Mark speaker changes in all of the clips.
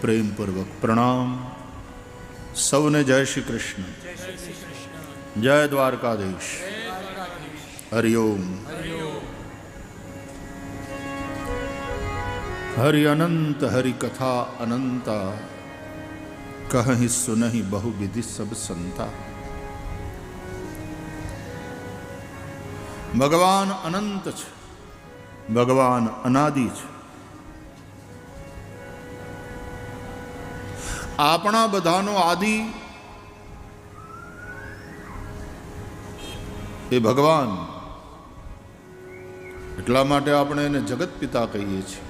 Speaker 1: પ્રેમપૂર્વક પ્રણામ. સૌને જય શ્રી કૃષ્ણ, જય દ્વારકાધીશ. હરિઓમ. હરિ અનંત હરિ કથા અનંતા, કહી સુનહી બહુ વિધિ સબ સંતા. ભગવાન અનંત છે, ભગવાન અનાદિ છે. આપણા બધાનો આદિ એ ભગવાન. એટલા માટે આપણે એને જગત પિતા કહીએ છીએ.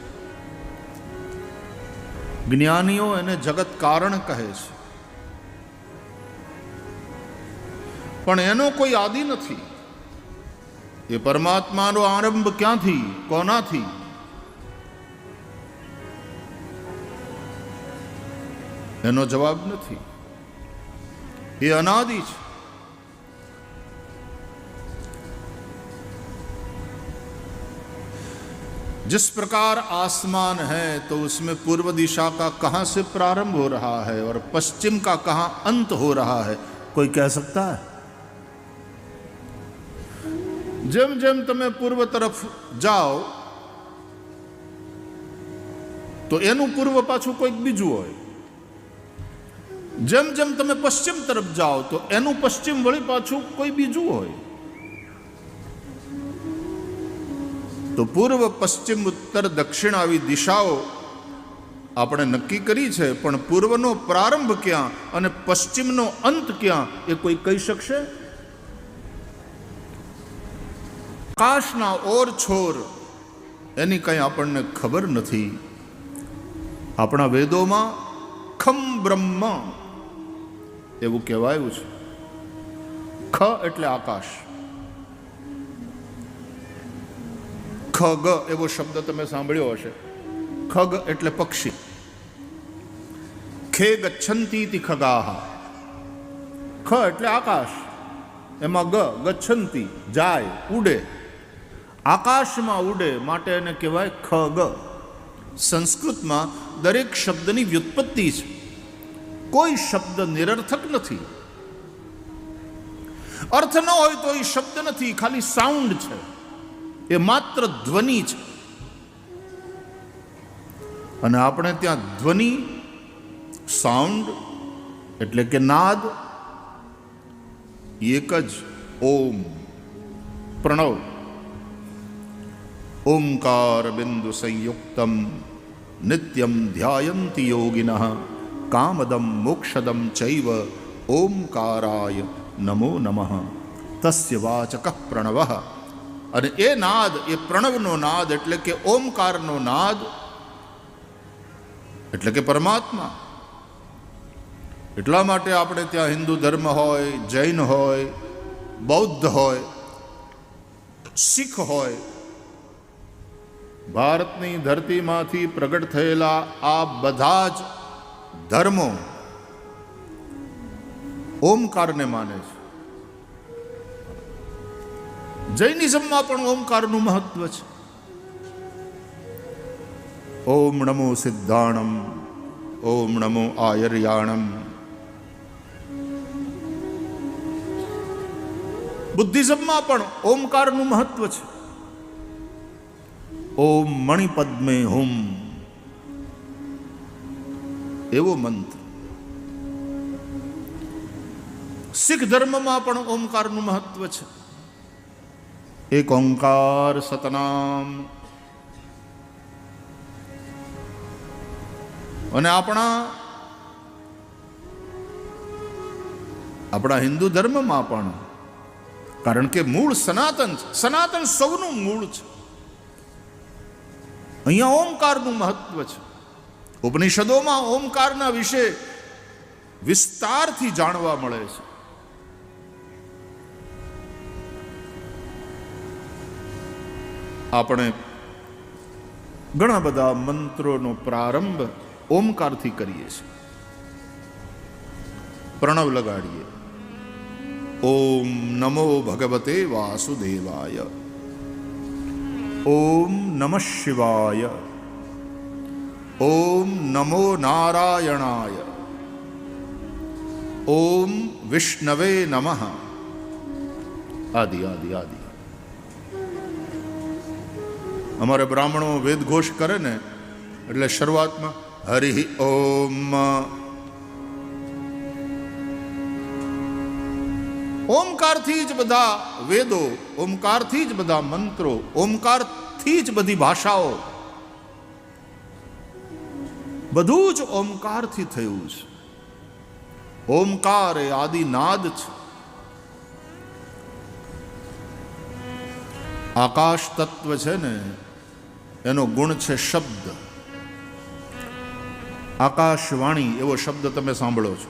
Speaker 1: જ્ઞાનીઓ એને જગત કારણ કહે છે. પણ એનો કોઈ આદિ નથી. એ પરમાત્માનો આરંભ ક્યાંથી, કોનાથી? એનો જવાબ નથી. એ અનાદિ છે. जिस प्रकार आसमान है तो उसमें पूर्व दिशा का कहां से प्रारंभ हो रहा है और पश्चिम का कहां अंत हो रहा है, कोई कह सकता है? જેમ જેમ તમે પૂર્વ તરફ જાઓ તો એનું પૂર્વ પાછું કોઈક બીજું હોય. જેમ જેમ તમે પશ્ચિમ તરફ જાઓ તો એનું પશ્ચિમ વળી પાછું કોઈ બીજું હોય. તો પૂર્વ, પશ્ચિમ, ઉત્તર, દક્ષિણ આવી દિશાઓ આપણે નક્કી કરી છે, પણ પૂર્વનો પ્રારંભ ક્યાં અને પશ્ચિમનો અંત ક્યાં એ કોઈ કહી શકશે? આકાશના ઓર છોર એની કંઈ આપણને ખબર નથી. આપણા વેદોમાં ખમ બ્રહ્મ એવું કહેવાયું છે. ખ એટલે આકાશ, ખગ એવો શબ્દ તમે સાંભળ્યો હશે. ખગ એટલે પક્ષી. ખે ગચ્છન્તિ ખગાહ. ખ એટલે આકાશ, એમાં ગચ્છન્તિ જાય, ઉડે, આકાશમાં ઉડે, માટે એને કહેવાય ખગ. સંસ્કૃતમાં દરેક શબ્દની વ્યુત્પત્તિ છે. કોઈ શબ્દ નિરર્થક નથી. અર્થ ન હોય તો એ શબ્દ નથી, ખાલી સાઉન્ડ છે. એ માત્ર ધ્વનિ છે. અને આપણે ત્યાં ધ્વનિ, સાઉન્ડ એટલે કે નાદ, એક જ ઓમ, પ્રણવ. ઓમકાર બિંદુ સંયુક્તમ નિત્યમ ધ્યાયંતિ યોગિનઃ કામદમ મોક્ષદમ ચૈવ ઓમકારાય નમો નમઃ. તસ્ય વાચક પ્રણવઃ. અને એ નાદ, એ પ્રણવનો નાદ એટલે કે ઓમકારનો નાદ એટલે કે પરમાત્મા. એટલા માટે આપણે ત્યાં હિન્દુ ધર્મ હોય, જૈન હોય, બૌદ્ધ હોય, શીખ હોય, ભારતની ધરતીમાંથી પ્રગટ થયેલા આ બધા જ ધર્મો ઓમકારને માને છે. જૈનિઝમમાં પણ ઓમકારનું મહત્વ છે. ઓમ નમો સિદ્ધાણમ, ઓમ નમો આયર્યાણમ. બુદ્ધિઝમમાં પણ ઓમકારનું મહત્વ છે. ઓમ મણિપદ્મે હુમ એવો મંત્ર. શીખ ધર્મમાં પણ ઓમકારનું મહત્વ છે. એક ઓંકાર સતનામ. અને આપણા હિન્દુ ધર્મમાં પણ, કારણ કે મૂળ સનાતન છે. સનાતન સૌનું મૂળ છે. અહીંયા ઓમકારનું મહત્વ છે. ઉપનિષદોમાં ઓમકારના વિશે વિસ્તારથી જાણવા મળે છે. આપણે ઘણા બધા મંત્રોનો પ્રારંભ ઓમકારથી કરીએ છીએ. પ્રણવ લગાડીએ. ઓમ નમો ભગવતે વાસુદેવાય. ઓમ નમઃ શિવાય. ઓમ નમો નારાયણાય, ઓમ વિષ્ણવે નમઃ, આદિ આદિ આદિ. અમારે બ્રાહ્મણો વેદઘોષ કરે ને એટલે શરૂઆતમાં હરિ ઓમ, ઓમકારથી જ બધા વેદો, ઓમકારથી જ બધા મંત્રો, ઓમકારથી જ બધી ભાષાઓ, બધું જ ઓમકારથી થયું છે. ઓમકાર એ આદિનાદ છે. આકાશ તત્વ છે ને એનો ગુણ છે શબ્દ. આકાશવાણી એવો શબ્દ તમે સાંભળો છો.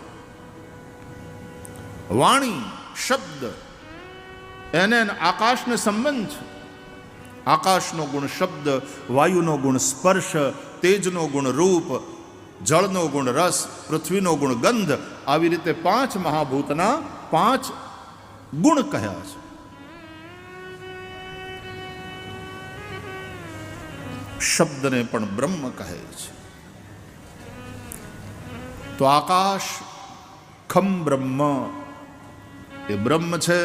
Speaker 1: વાણી શબ્દ એને આકાશને સંબંધ છે. આકાશનો ગુણ શબ્દ, વાયુનો ગુણ સ્પર્શ, તેજનો ગુણ રૂપ, જળનો ગુણ રસ, પૃથ્વીનો ગુણ ગંધ. આવી રીતે 5 મહાભૂતના 5 ગુણ કહ્યા છે. શબ્દને પણ બ્રહ્મ કહે છે. તો આકાશ ખમ બ્રહ્મ એ બ્રહ્મ છે.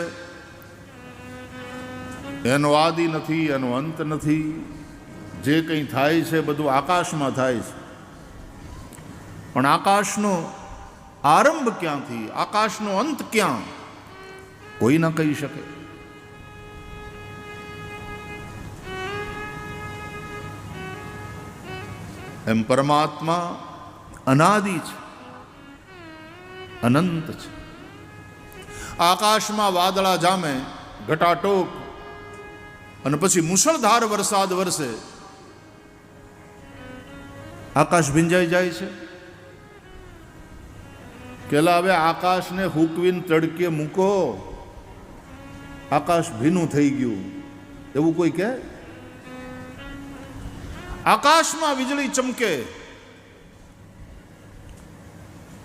Speaker 1: એનો આદિ નથી, એનો અંત નથી. જે કંઈ થાય છે બધું આકાશમાં થાય છે. પણ આકાશનો આરંભ ક્યાંથી, આકાશનો અંત ક્યાં, કોઈ ન કહી શકે. એમ પરમાત્મા અનાદિ છે, અનંત છે. આકાશમાં વાદળા જામે, ઘટાટોપ, અને પછી મુશળધાર વરસાદ વરસે, આકાશ ભીંજાઈ જાય છે. કેલા હવે આકાશને હુકવીને તડકે મૂકો, આકાશ ભીનું થઈ ગયું, એવું કોઈ કહે? આકાશમાં વીજળી ચમકે,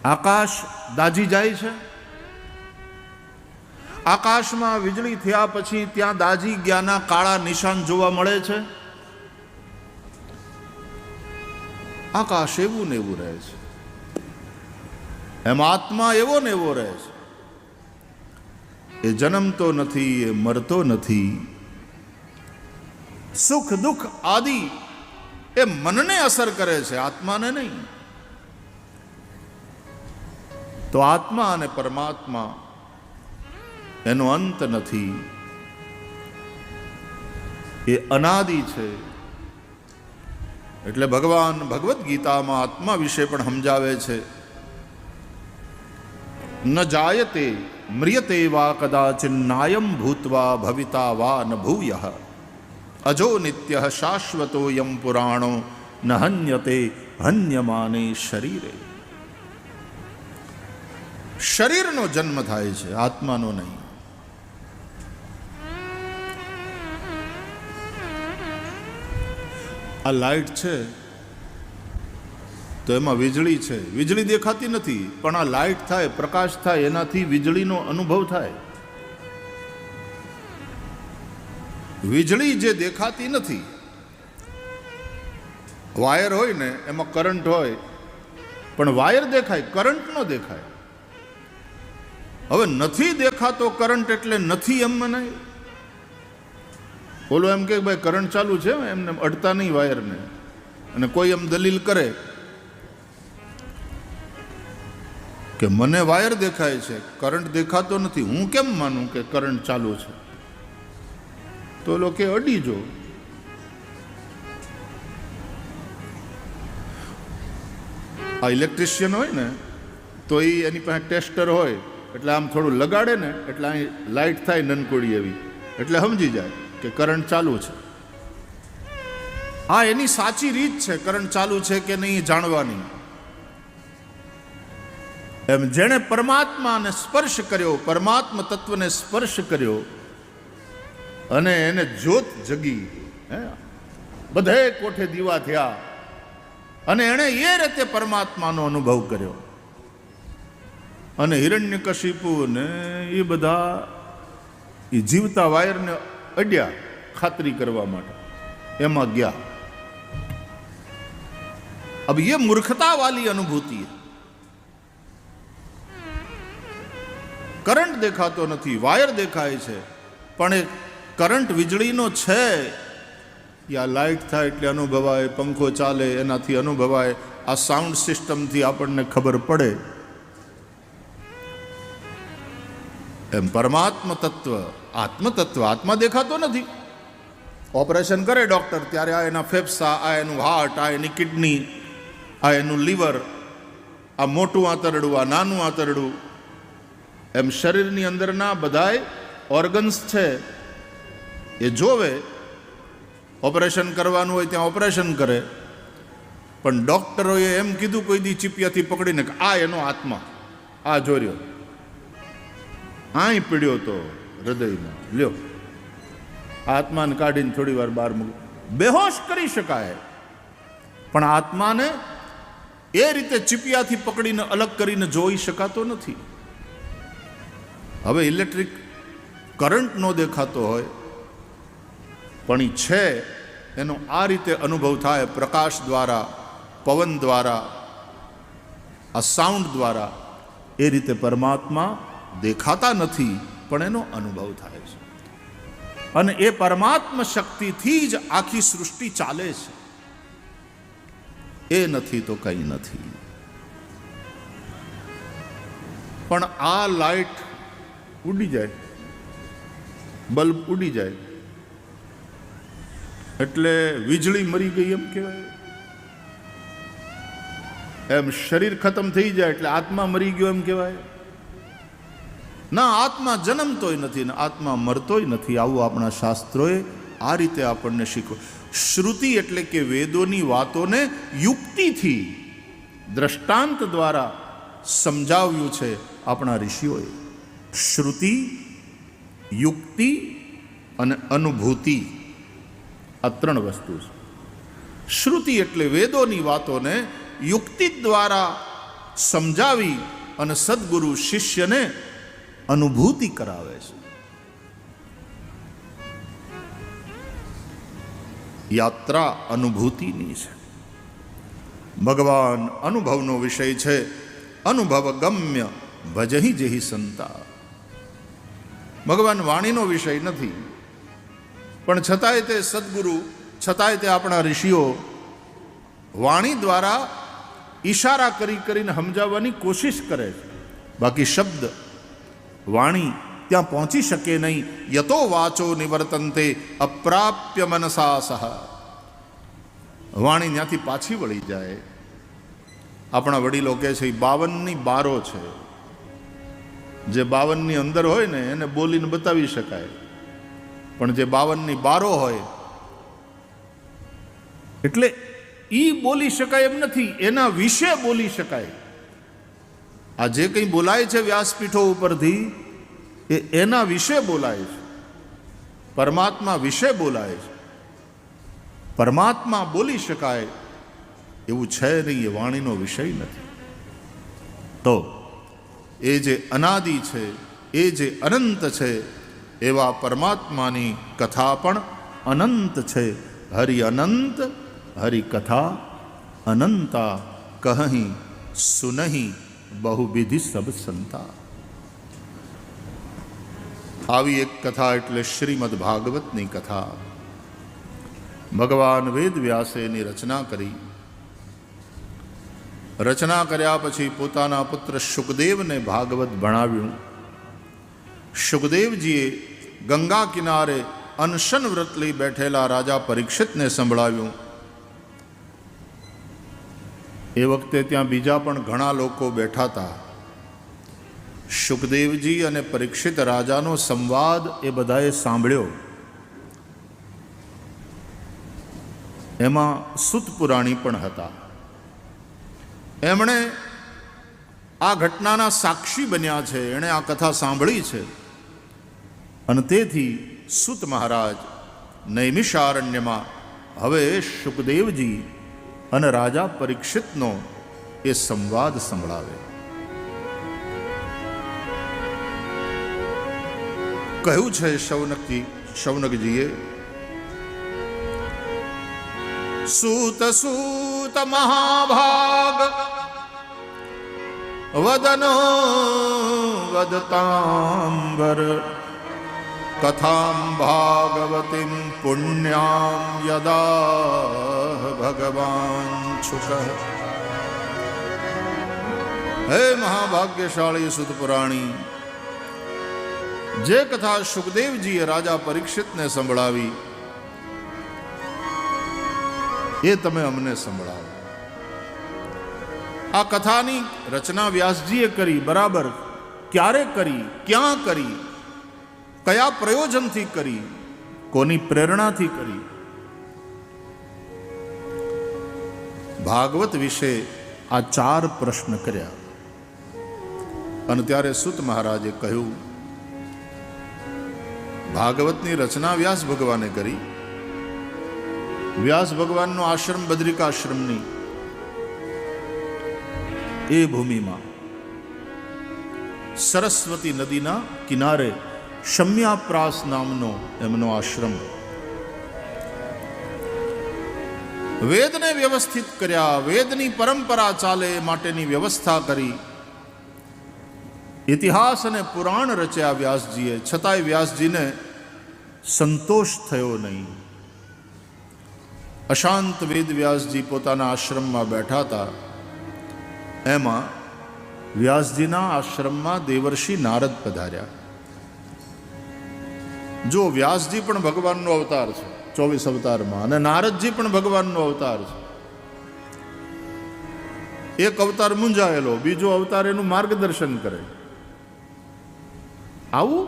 Speaker 1: આકાશ દાજી જાય છે. આકાશમાં વીજળી થયા પછી ત્યાં દાજી ગયાના કાળા નિશાન જોવા મળે છે. આકાશ એવું ને એવું રહે છે. એમ આત્મા એવો ને એવો રહે છે. એ જન્મતો નથી, એ મરતો નથી. સુખ દુઃખ આદિ એ મનને અસર કરે છે, આત્માને નહીં. તો આત્મા અને પરમાત્મા એનો અંત નથી, એ અનાદિ છે. એટલે ભગવાન ભગવદ્ ગીતામાં આત્મા વિશે પણ સમજાવે છે. ન જાયતે મ્રિયતે વા કદાચિન્નાયમ ભૂત્વા ભવિતા વા ન ભૂયઃ અજો નિત્યઃ શાશ્વતોયમ પુરાણો ન હન્યતે હન્યમાને શરીરે. શરીરનો જન્મ થાય છે, આત્માનો નહીં. આ લાઈટ છે તો એમાં વીજળી છે. વીજળી દેખાતી નથી, પણ આ લાઈટ થાય, પ્રકાશ થાય, એનાથી વીજળીનો અનુભવ થાય. વીજળી જે દેખાતી નથી, વાયર હોય ને એમાં કરંટ હોય, પણ વાયર દેખાય, કરંટ ન દેખાય. હવે નથી દેખાતો કરંટ એટલે નથી એમ મનાય? બોલો એમ કે ભાઈ કરંટ ચાલુ છે, એમને અડતા નહીં વાયરને. અને કોઈ એમ દલીલ કરે કે મને વાયર દેખાય છે, કરંટ દેખાતો નથી, હું કેમ માનું કે કરંટ ચાલુ છે? તો લોકો અડી જો. આ ઇલેક્ટ્રિશિયન હોય ને તો એની પાસે ટેસ્ટર હોય, એટલે આમ થોડું લગાડે ને એટલે અહીં લાઈટ થાય નનકોડી એવી, એટલે સમજી જાય કે કરંટ ચાલુ છે. હા, એની સાચી રીત છે કરંટ ચાલુ છે કે નહીં જાણવાની. એમ જેણે પરમાત્માને સ્પર્શ કર્યો, પરમાત્મા તત્વને સ્પર્શ કર્યો અને એને જ્યોત જગી, બધે કોઠે દીવા થયા, અને એણે એ રીતે પરમાત્માનો અનુભવ કર્યો. અને હિરણ્યકશિપુ ને એ બધા એ જીવતા વાયરને અડ્યા ખાતરી કરવા માટે, એમાં ગયા. अब ये मूर्खता वाली अनुभूति है। करंट देखातो નથી, વાયર દેખાય છે, પણ એ કરંટ વીજળીનો છે યા લાઇટ થાય એટલે અનુભવાય, પંખો ચાલે એનાથી અનુભવાય, આ સાઉન્ડ સિસ્ટમથી આપણને ખબર પડે. એમ પરમાત્મ તત્વ, આત્મતત્વ, આત્મા દેખાતો નથી. ઓપરેશન કરે ડૉક્ટર ત્યારે આ એના ફેફસા, આ એનું હાર્ટ, આ એની કિડની, આ એનું લીવર, આ મોટું આંતરડું, આ નાનું આંતરડું, એમ શરીરની અંદરના બધાય ઓર્ગન્સ છે એ જોવે. ઓપરેશન કરવાનું હોય ત્યાં ઓપરેશન કરે, પણ ડૉક્ટરોએ એમ કીધું કોઈ દી ચીપિયાથી પકડીને કે આ એનો આત્મા, આ જોર્યો, આય પીડ્યો તો હૃદયમાં, લ્યો આત્માને કાઢીને થોડી વાર બહાર મૂક, બેહોશ કરી શકાય, પણ આત્માને એ રીતે ચીપિયાથી પકડીને અલગ કરીને જોઈ શકાતો નથી. હવે ઇલેક્ટ્રિક કરંટ નો દેખાતો હોય પણ એ છે એનો આ રીતે અનુભવ થાય, પ્રકાશ દ્વારા, પવન દ્વારા, આ સાઉન્ડ દ્વારા. એ રીતે પરમાત્મા દેખાતા નથી પણ એનો અનુભવ થાય છે. અને એ પરમાત્મા શક્તિથી જ આખી સૃષ્ટિ ચાલે છે. એ નથી તો કંઈ નથી. પણ આ લાઇટ ઉડી જાય, બલ્બ ઉડી જાય એટલે વીજળી મરી ગઈ એમ કહેવાય. એમ શરીર ખતમ થઈ જાય એટલે આત્મા મરી ગયો એમ કહેવાય. ના, આત્મા જન્મતોય નથી ને આત્મા મરતોય નથી. આવું આપણા શાસ્ત્રોએ આ રીતે આપણને શીખવ્યું. શ્રુતિ એટલે કે વેદોની વાતોને યુક્તિથી, દ્રષ્ટાંત દ્વારા સમજાવ્યું છે આપણા ઋષિઓએ. શ્રુતિ, યુક્તિ અને અનુભૂતિ, આ ત્રણ વસ્તુ છે. શ્રુતિ એટલે વેદોની વાતોને યુક્તિ દ્વારા સમજાવી અને સદગુરુ શિષ્યને અનુભૂતિ કરાવે છે. યાત્રા અનુભૂતિની છે. ભગવાન અનુભવનો વિષય છે. અનુભવ ગમ્ય ભજહી જેહી સંતા. ભગવાન વાણીનો વિષય નથી, પણ છતાંય તે સદગુરુ, છતાંય તે આપણા ઋષિઓ વાણી દ્વારા ઈશારા કરી કરીને સમજાવવાની કોશિશ કરે છે. બાકી શબ્દ, વાણી ત્યાં પહોંચી શકે નહીં. યતો વાચો નિવર્તન્તે અપ્રાપ્ય મનસા સહ. વાણી ત્યાંથી પાછી વળી જાય. આપણા વડીલો કહે છે 52ની બારો છે. જે 52ની અંદર હોય ને એને બોલીને બતાવી શકાય, પણ જે 52ની બારો હોય એટલે ઈ બોલી શકાય એમ નથી, એના વિશે બોલી શકાય. આ જે કંઈ બોલાય છે વ્યાસપીઠો ઉપરથી એ એના વિશે બોલાય છે, પરમાત્મા વિશે બોલાય છે. પરમાત્મા બોલી શકાય એવું છે નહીં, એ વાણીનો વિષય નથી. તો એ જે અનાદિ છે, એ જે અનંત છે, એવા પરમાત્માની કથા પણ અનંત છે. હરિ અનંત હરિ કથા અનંતા કહી સુનહી બહુવિધિ સબ સંતા. આવી એક કથા એટલે શ્રીમદ ભાગવતની કથા. ભગવાન વેદ વ્યાસે એની રચના કરી. રચના કર્યા પછી પોતાના પુત્ર શુકદેવને ભાગવત ભણાવ્યું. શુકદેવજીએ ગંગા કિનારે અનશન વ્રત લઈ બેઠેલા રાજા પરીક્ષિતને સંભળાવ્યું. એ વખતે ત્યાં બીજા પણ ઘણા લોકો બેઠા હતા. શુકદેવજી અને પરીક્ષિત રાજાનો સંવાદ એ બધાએ સાંભળ્યો. એમાં સુત પુરાણી પણ હતા. એમણે આ ઘટનાના સાક્ષી બન્યા છે, એણે આ કથા સાંભળી છે. અને તેથી સુત મહારાજ નૈમિષારણ્યમાં હવે શુકદેવજી અને રાજા પરીક્ષિતનો એ સંવાદ સંભળાવે. કહ્યું છે શૌનકજીએ, સૂત સૂત મહાભાગ વદનો વદતાંબર કથામ ભાગવતીમ પુણ્યામ યદા ભગવાન છુક. હે મહાભાગ્યશાળી સુત પુરાણી, જે કથા સુખદેવજીએ રાજા પરીક્ષિતને સંભળાવી એ તમે અમને સંભળાવો. આ કથાની રચના વ્યાસજીએ કરી, બરાબર. ક્યારે કરી, ક્યાં કરી, કયા પ્રયોજનથી કરી, કોની પ્રેરણાથી કરી? ભાગવત વિશે આ 4 પ્રશ્ન કર્યા અને ત્યારે સુત મહારાજે કહ્યું, ભાગવતની રચના વ્યાસ ભગવાને કરી. વ્યાસ ભગવાનનો આશ્રમ બદ્રિકાશ્રમની એ ભૂમિમાં સરસ્વતી નદીના કિનારે શમ્યાપ્રાસ નામનો એમનો આશ્રમ. વેદને વ્યવસ્થિત કર્યા, વેદની પરંપરા ચાલે એ માટેની વ્યવસ્થા કરી, ઇતિહાસ અને પુરાણ રચ્યા વ્યાસજીએ. છતાંય વ્યાસજીને સંતોષ થયો નહીં. અશાંત વેદ વ્યાસજી પોતાના આશ્રમમાં બેઠા હતા. એમાં વ્યાસજીના આશ્રમમાં દેવર્ષિ નારદ પધાર્યા. જો વ્યાસજી પણ ભગવાનનો અવતાર છે 24 અવતારમાં, અને નારદજી પણ ભગવાનનો અવતાર છે. એક અવતાર મૂંઝાયેલો, બીજો અવતાર એનું માર્ગદર્શન કરે. આવું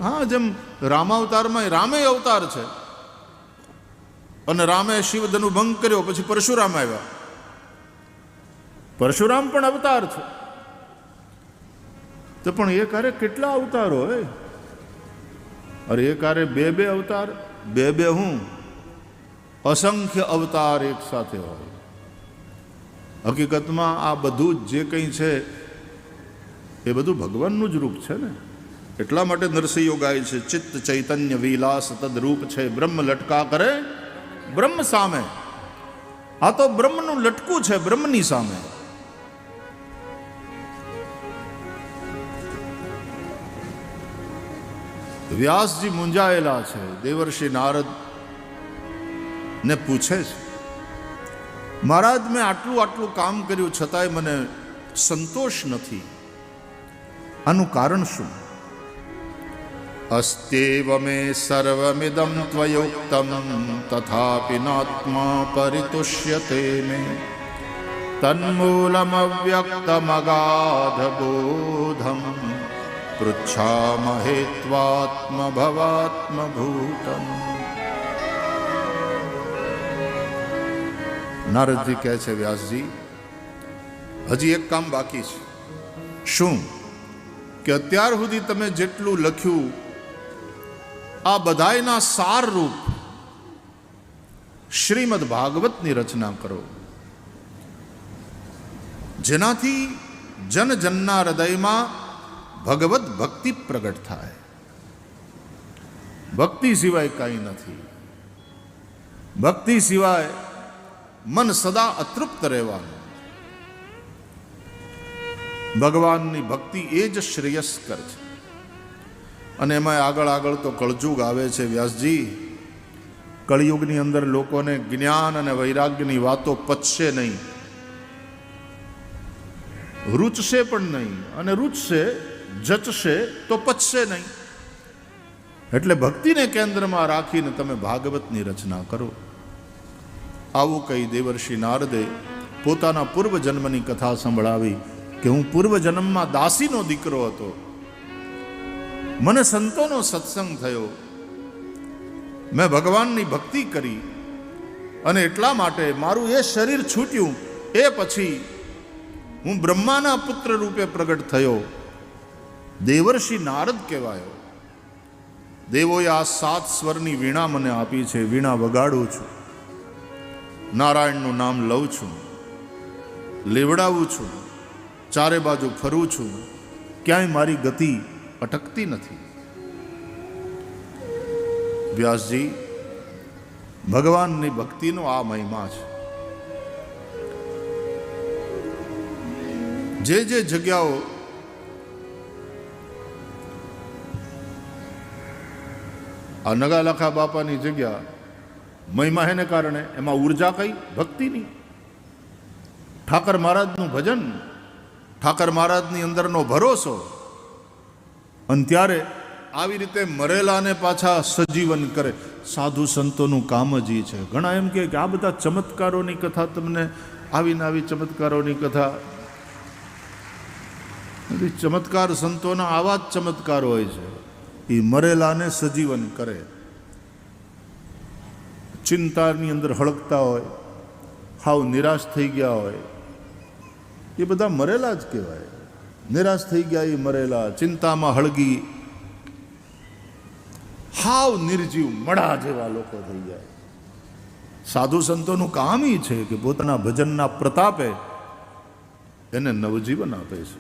Speaker 1: હા, જેમ રામાવતારમાં રામે અવતાર છે અને રામે શિવધનુ ભંગ કર્યો, પછી પરશુરામ આવ્યા. પરશુરામ પણ અવતાર છે. તો પણ એક હારે કેટલા અવતારો હોય? અરે એક હારે બે અવતાર, બે હું અસંખ્ય અવતાર એક સાથે હોય. હકીકતમાં આ બધું જે કંઈ છે એ બધું ભગવાનનું જ રૂપ છે ને. એટલા માટે નરસિંહો ગાય છે, ચિત્ત ચૈતન્ય વિલાસ તદરૂપ છે, બ્રહ્મ લટકા કરે બ્રહ્મ સામે. આ તો બ્રહ્મનું લટકું છે બ્રહ્મની સામે. વ્યાસજી મૂંઝાયેલા છે. દેવર્ષિ નારદ ને પૂછે છે, મહારાજ, મેં આટલું કામ કર્યું છતાંય મને સંતોષ નથી. આનું કારણ શું? અસ્તેવ મે સર્વમિદં ત્વયોક્તં તથાપિ નાત્મા પરિતુષ્યતે મે તન્મૂલમવ્યક્તમગાધ બોધમ પૃચ્છામહે ત્વાત્મભવાત્મભૂતમ. નારદજી કહે છે, વ્યાસજી, હજી એક કામ બાકી છે. શું? કે અત્યાર સુધી તમે જેટલું લખ્યું આ બધાયના સાર રૂપ શ્રીમદ ભાગવતની રચના કરો, જેનાથી જન જનના હૃદયમાં ભગવત ભક્તિ પ્રગટ થાય. ભક્તિ સિવાય કાંઈ નથી. ભક્તિ સિવાય મન સદા અતૃપ્ત રહેવાનું. ભગવાનની ભક્તિ એ જ શ્રેયસ્કર છે. અને એમાં આગળ તો કળયુગ આવે છે. વ્યાસજી, કળયુગની અંદર લોકોને જ્ઞાન અને વૈરાગ્યની વાતો પચશે નહીં, રૂચશે પણ નહીં, અને રૂચશે જચશે તો પચશે નહીં. એટલે ભક્તિને કેન્દ્રમાં રાખીને તમે ભાગવતની રચના કરો. આવું કહી દેવર્ષિ નારદે પોતાના પૂર્વજન્મની કથા સંભળાવી કે હું પૂર્વજન્મમાં દાસીનો દીકરો હતો, મને સંતોનો સત્સંગ થયો, મેં ભગવાનની ભક્તિ કરી અને એટલા માટે મારું એ શરીર છૂટ્યું. એ પછી હું બ્રહ્માના પુત્ર રૂપે પ્રગટ થયો, દેવર્ષિ નારદ કહેવાયો. દેવોએ આ 7 સ્વરની વીણા મને આપી છે. વીણા વગાડું છું, નારાયણનું નામ લઉં છું, લેવડાવું છું, ચારે બાજુ ફરું છું, ક્યાંય મારી ગતિ અટકતી નથી. વ્યાસજી, ભગવાનની ભક્તિનો આ મહિમા છે. જે જગ્યાઓ આ નગાલખા બાપાની જગ્યા મહિમા હેને કારણે એમાં ઉર્જા કઈ ભક્તિની, ઠાકર મહારાજનું ભજન, ઠાકર મહારાજની અંદરનો ભરોસો. અને ત્યારે આવી રીતે મરેલાને પાછા સજીવન કરે. સાધુ સંતોનું કામ જ એ છે. ઘણા એમ કે આ બધા ચમત્કારોની કથા, તમને આવીને આવી ચમત્કારોની કથા, ચમત્કાર સંતોના આવા જ ચમત્કાર હોય છે. એ મરેલાને સજીવન કરે. ચિંતાની અંદર હળગતા હોય, હાવ નિરાશ થઈ ગયા હોય, એ બધા મરેલા જ કહેવાય. નિરાશ થઈ ગયા એ મરેલા, ચિંતામાં હળગી હાવ નિર્જીવ મડા જેવા લોકો થઈ જાય. સાધુ સંતોનું કામ એ છે કે પોતાના ભજનના પ્રતાપે એને નવજીવન આપે છે.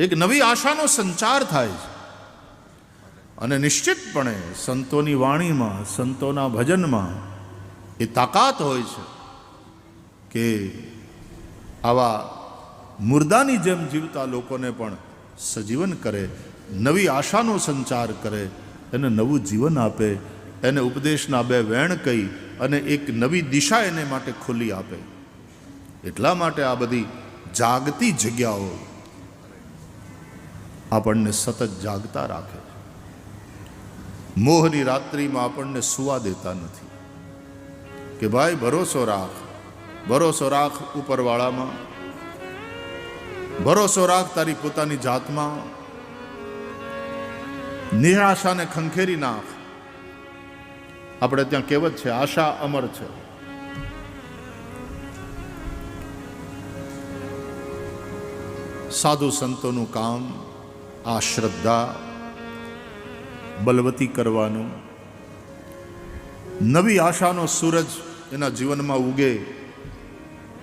Speaker 1: એક નવી આશાનો સંચાર થાય છે. અને નિશ્ચિતપણે સંતોની વાણીમાં, સંતોના ભજનમાં એ તાકાત હોય છે કે આવા મુર્દાની જેમ જીવતા લોકોને પણ સજીવન કરે, નવી આશાનો સંચાર કરે, એને નવું જીવન આપે, એને ઉપદેશના બે વેણ કહી અને એક નવી દિશા એને માટે ખુલ્લી આપે. એટલા માટે આ બધી જાગતી જગ્યાઓ આપણને સતત જાગતા રાખે. મોહની રાત્રિમાં આપણને સુવા દેતા નથી કે ભાઈ ભરોસો રાખ, ભરોસો રાખ ઉપરવાળામાં, ભરોસો રાખ તારી પોતાની જાતમાં, નિરાશાને ખંખેરી નાખ. આપણે ત્યાં કહેવત છે, આશા અમર છે. સાધુ સંતોનું કામ આ શ્રદ્ધા બલવતી કરવાનું, નવી આશાનો સૂરજ એના જીવનમાં ઉગે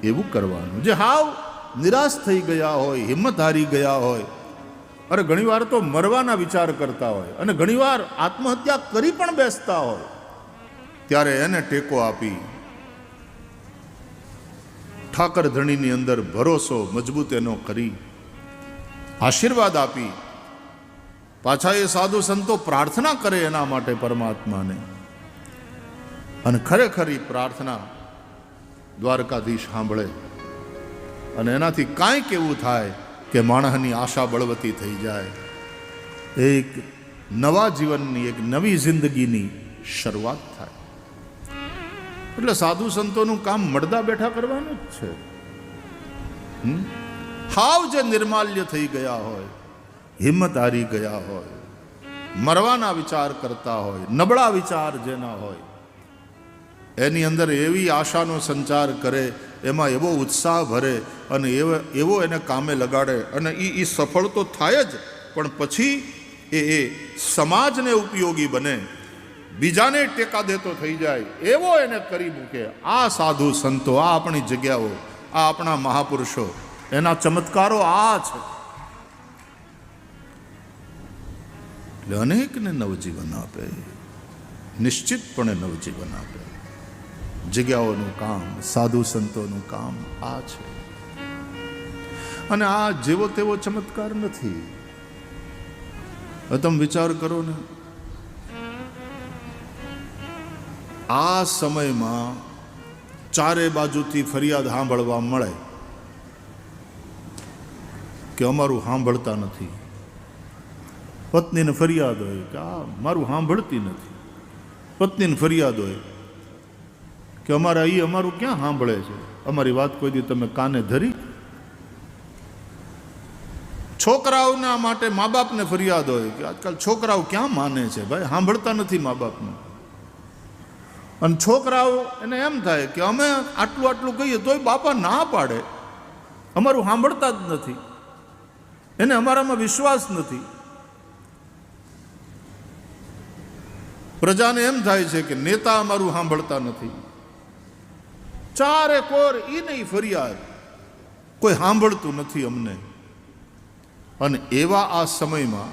Speaker 1: એવું કરવાનું. જે હાવ નિરાશ થઈ ગયા હોય, હિંમત હારી ગયા હોય, અરે ઘણીવાર તો મરવાના વિચાર કરતા હોય અને ઘણીવાર આત્મહત્યા કરી પણ બેસતા હોય, ત્યારે એને ટેકો આપી ઠાકર ધણીની અંદર ભરોસો મજબૂત એનો કરી આશીર્વાદ આપી પાછા એ સાધુ સંતો પ્રાર્થના કરે એના માટે પરમાત્માને. અને ખરેખરી પ્રાર્થના દ્વારકાધીશ સાંભળે અને એનાથી કાંઈક એવું થાય કે માણસની આશા બળવતી થઈ જાય. એક નવા જીવનની, એક નવી જિંદગીની શરૂઆત થાય. એટલે સાધુ સંતોનું કામ મળદા બેઠા કરવાનું જ છે. હાવ જે નિર્માલ્ય થઈ ગયા હોય, હિંમત હારી ગયા હોય, મરવાના વિચાર કરતા હોય, નબળા વિચાર જેના હોય, એની અંદર એવી આશાનો સંચાર કરે, એમાં એવો ઉત્સાહ ભરે અને એવો એને કામે લગાડે અને એ સફળ તો થાય જ, પણ પછી એ સમાજને ઉપયોગી બને, બીજાને ટેકા દેતો થઈ જાય એવો એને કરી મૂકે. આ સાધુ સંતો, આ આપણી જગ્યાઓ, આ આપણા મહાપુરુષો, એના ચમત્કારો આ છે. એટલે અનેકને નવજીવન આપે, નિશ્ચિતપણે નવજીવન આપે. જગ્યાઓનું કામ, સાધુ સંતોનું કામ આ છે. અને આ જેવો તેવો ચમત્કાર નથી. તમે વિચાર કરો ને, આ સમયમાં ચારે બાજુથી ફરિયાદ સાંભળવા મળે કે અમારું સાંભળતા નથી. પત્નીને ફરિયાદ હોય કે આ મારું સાંભળતી નથી. પત્નીને ફરિયાદ હોય કે અમારા એ અમારું ક્યાં સાંભળે છે, અમારી વાત કોઈ દી તમે કાને ધરી. છોકરાઓના માટે મા બાપને ફરિયાદ હોય કે આજકાલ છોકરાઓ ક્યાં માને છે, ભાઈ સાંભળતા નથી મા બાપને. અને છોકરાઓ એને એમ થાય કે અમે આટલું આટલું કહીએ તોય બાપા ના પાડે, અમારું સાંભળતા જ નથી, એને અમારામાં વિશ્વાસ નથી. પ્રજાને એમ થાય છે કે નેતા અમારું સાંભળતા નથી. ચારે કોર એ નહીં ફરિયાદ, કોઈ સાંભળતું નથી અમને. અને એવા આ સમયમાં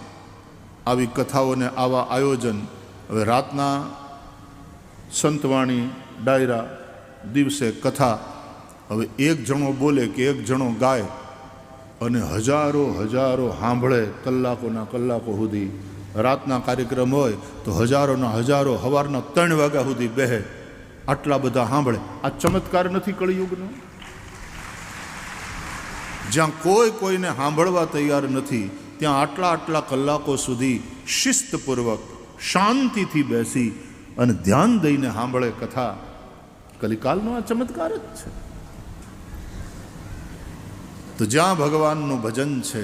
Speaker 1: આવી કથાઓને આવા આયોજન, હવે રાતના સંતવાણી ડાયરા, દિવસે કથા, હવે એક જણો બોલે કે એક જણો ગાય અને હજારો હજારો સાંભળે, કલાકોના કલાકો સુધી. રાતના કાર્યક્રમ હોય તો હજારોના હજારો સવારના 3 વાગ્યા સુધી બેહે, આટલા બધા સાંભળે. આ ચમત્કાર નથી કળિયુગનો? જ્યાં કોઈને સાંભળવા તૈયાર નથી ત્યાં આટલા કલાકો સુધી શિસ્તપૂર્વક શાંતિથી બેસી અને ધ્યાન દઈને સાંભળે કથા. કલિકાલનો આ ચમત્કાર જ છે. તો જ્યાં ભગવાનનું ભજન છે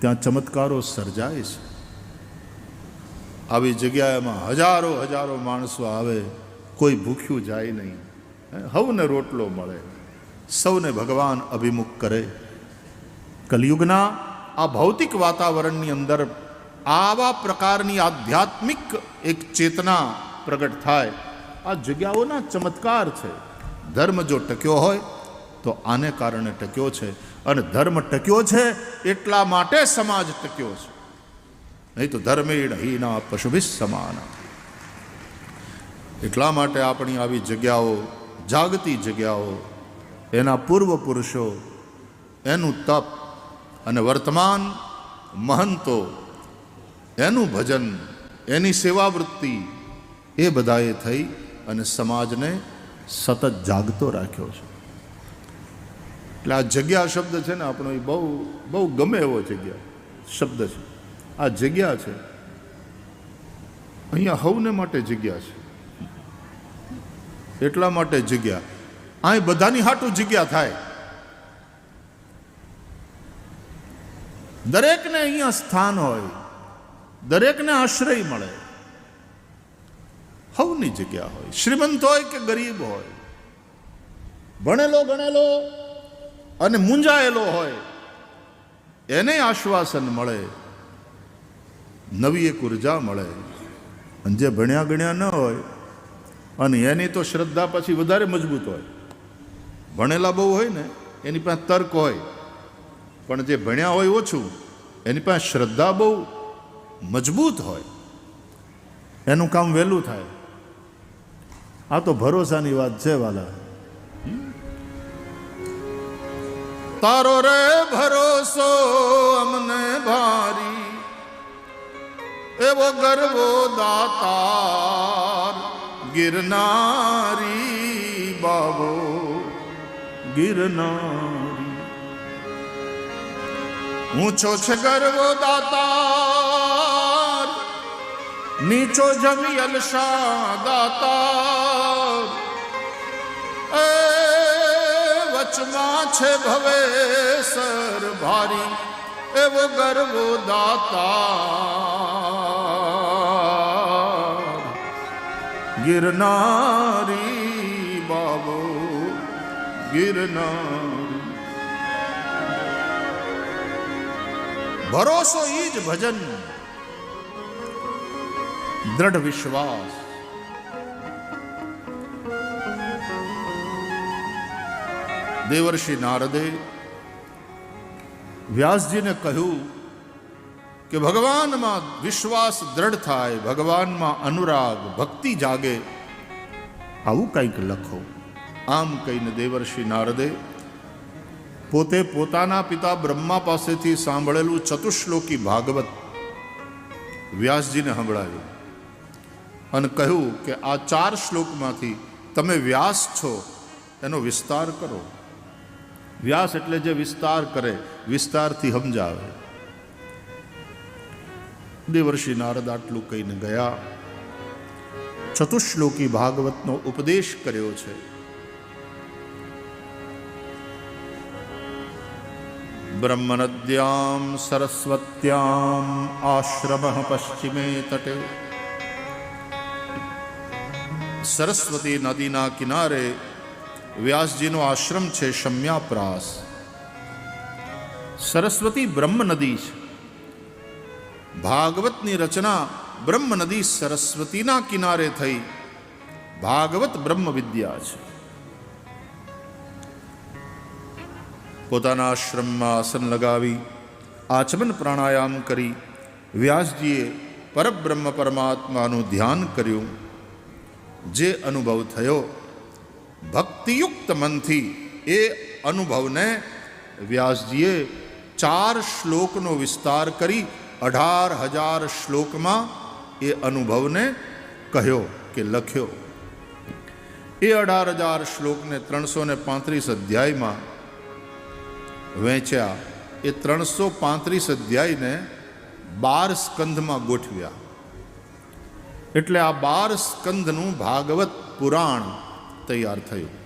Speaker 1: ત્યાં ચમત્કારો સર્જાય છે. આવી જગ્યાએમાં હજારો હજારો માણસો આવે, કોઈ ભૂખ્યું જાય નહીં, સૌને રોટલો મળે, સૌને ભગવાન અભિમુખ કરે. કલિયુગના આ ભૌતિક વાતાવરણની અંદર આવા પ્રકારની આધ્યાત્મિક એક ચેતના પ્રગટ થાય. આ જગ્યાઓના ચમત્કાર છે. ધર્મ જો ટક્યો હોય તો આને કારણે ટક્યો છે, અને ધર્મ ટક્યો છે એટલા માટે સમાજ ટક્યો છે. નહીં તો ધર્મેણ હીના પશુભિ સમાના. એટલા માટે આપણી આવી જગ્યાઓ, જાગતી જગ્યાઓ, એના પૂર્વ પુરુષો, એનું તપ અને વર્તમાન મહંતો, એનું ભજન, એની સેવાવૃત્તિ, એ બધાએ થઈ અને સમાજને સતત જાગતો રાખ્યો છે. એટલે આ જગ્યા શબ્દ છે ને આપણો, એ બહુ બહુ ગમે એવો જગ્યા શબ્દ છે. આ જગ્યા છે, અહીંયા સૌને માટે જગ્યા છે. એટલા માટે જગ્યા, અહીં બધાની હાટું જગ્યા થાય. દરેકને અહીંયા સ્થાન હોય, દરેકને આશ્રય મળે. સૌની જગ્યા હોય, શ્રીમંત હોય કે ગરીબ હોય, ભણેલો ગણેલો અને મૂંઝાયેલો હોય, એને આશ્વાસન મળે, નવી એક ઉર્જા મળે. અને જે ભણ્યા ગણ્યા ન હોય અને એની તો શ્રદ્ધા પછી વધારે મજબૂત હોય. ભણેલા બહુ હોય ને એની પાસે તર્ક હોય, પણ જે ભણ્યા હોય ઓછું એની પાસે શ્રદ્ધા બહુ મજબૂત હોય, એનું કામ વહેલું થાય. આ તો ભરોસાની વાત છે વાલા. તારો રે ભરોસો અમને ભારી, એવો ગર્વો દાતાર ગિરનારી બાબો ગિરનારી. ઊંચો છે ગર્વો દાતાર, નીચો જમી અલશા દાતાર. એ વચમાં છે ભવેસર ભારી, એવો ગર્વો દાતાર ગિરનારી બાબો ગિરનારી. ભરોસો ઈ જ ભજન, દ્રઢ વિશ્વાસ. દેવર્ષિ નારદે વ્યાસજીને કહ્યું કે ભગવાનમાં વિશ્વાસ દ્રઢ થાય, ભગવાનમાં અનુરાગ ભક્તિ જાગે, આવું કંઈક લખો. આમ કહીને દેવર્ષિ નારદે પોતે પોતાના પિતા બ્રહ્મા પાસેથી સાંભળેલું ચતુશ્લોકી ભાગવત વ્યાસજીને સંભળાવ્યું અને કહ્યું કે આ 4 શ્લોકમાંથી તમે વ્યાસ છો એનો વિસ્તાર કરો. વ્યાસ એટલે જે વિસ્તાર કરે, વિસ્તારથી સમજાવે. દેવર્ષિ નારદ આટલું કહીને ગયા. ચતુશ્લોકી ભાગવતનો ઉપદેશ કર્યો છે. બ્રહ્મનદ્યામ સરસ્વત્યામ આશ્રમઃ પશ્ચિમે તટે. સરસ્વતી નદીના કિનારે વ્યાસજીનો આશ્રમ છે શમ્યાપ્રાસ. સરસ્વતી બ્રહ્મ નદી છે. ભાગવતની રચના બ્રહ્મ નદી સરસ્વતીના કિનારે થઈ. ભાગવત બ્રહ્મ વિદ્યા છે. પોતાના આશ્રમમાં આસન લગાવી આચમન પ્રાણાયામ કરી વ્યાસજીએ પરબ્રહ્મ પરમાત્માનું ધ્યાન કર્યું. જે અનુભવ થયો ભક્તિયુક્ત મનથી, એ અનુભવને વ્યાસજીએ 4 શ્લોકનો વિસ્તાર કરી 18,000 શ્લોકમાં એ અનુભવને કહ્યો કે લખ્યો. એ 18,000 શ્લોકને 335 અધ્યાયમાં વહેંચ્યા. એ 335 અધ્યાયને 12 સ્કંધમાં ગોઠવ્યા. એટલે આ 12 સ્કંધનું ભાગવત પુરાણ તૈયાર થયું.